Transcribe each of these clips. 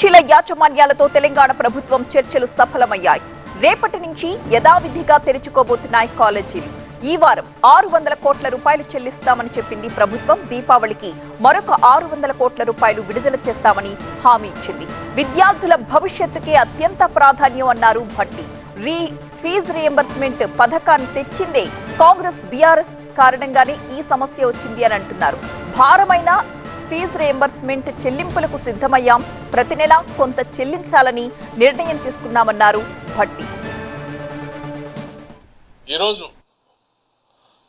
పీజీల యాజమాన్యాలతో తెలంగాణ ప్రభుత్వం చర్చలు సఫలమయ్యాయి. రేపటి నుంచి యథావిధిగా తెరుచుకోబోతున్నాయి కాలేజీలు. ఈ వారం 600 కోట్ల రూపాయలు చెల్లిస్తామని చెప్పింది ప్రభుత్వం. దీపావళికి మరొక 600 కోట్ల రూపాయలు విడుదల చేస్తామని హామీ ఇచ్చింది. విద్యార్థుల భవిష్యత్తుకే అత్యంత ప్రాధాన్యం అన్నారు భట్టి. ఫీజు రియంబర్స్మెంట్ పథకాన్ని తెచ్చిందే కాంగ్రెస్ బీఆర్ఎస్ కారణంగానే ఈ సమస్య వచ్చింది అని అంటున్నారు. భారమైన ఫీజు రియంబర్స్మెంట్ చెల్లింపులకు సిద్ధమయ్యాం, ప్రతి నెల కొంత చెల్లించాలని నిర్ణయం తీసుకున్నామన్నారు భట్టి. ఈరోజు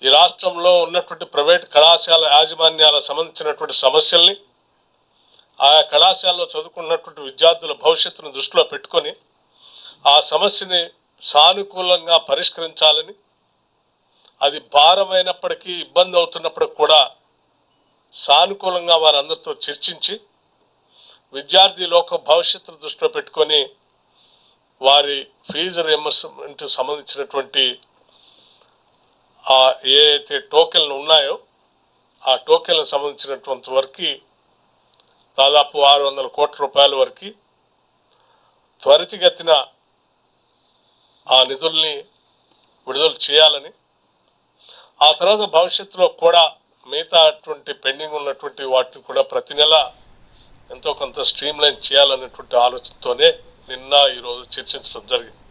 ఈ రాష్ట్రంలో ఉన్నటువంటి ప్రైవేట్ కళాశాల యాజమాన్యాలకు సంబంధించినటువంటి సమస్యల్ని, ఆయా కళాశాలలో చదువుకున్నటువంటి విద్యార్థుల భవిష్యత్తును దృష్టిలో పెట్టుకొని ఆ సమస్యని సానుకూలంగా పరిష్కరించాలని, అది భారమైనప్పటికీ ఇబ్బంది అవుతున్నప్పటికి కూడా సానుకూలంగా వారందరితో చర్చించి విద్యార్థి లోక భవిష్యత్తును దృష్టిలో పెట్టుకొని వారి ఫీజు రియంబర్స్మెంట్ సంబంధించినటువంటి ఏదైతే టోకెన్లు ఉన్నాయో ఆ టోకెన్లకు సంబంధించినటువంటి వరకు దాదాపు 600 కోట్ల రూపాయల వరకు త్వరితగతిన ఆ నిధుల్ని విడుదల చేయాలని, ఆ తర్వాత భవిష్యత్తులో కూడా మిగతా పెండింగ్ ఉన్నటువంటి వాటిని కూడా ప్రతి నెల ఎంతో కొంత స్ట్రీమ్ లైన్ చేయాలనేటువంటి ఆలోచనతోనే నిన్న ఈరోజు చర్చించడం జరిగింది.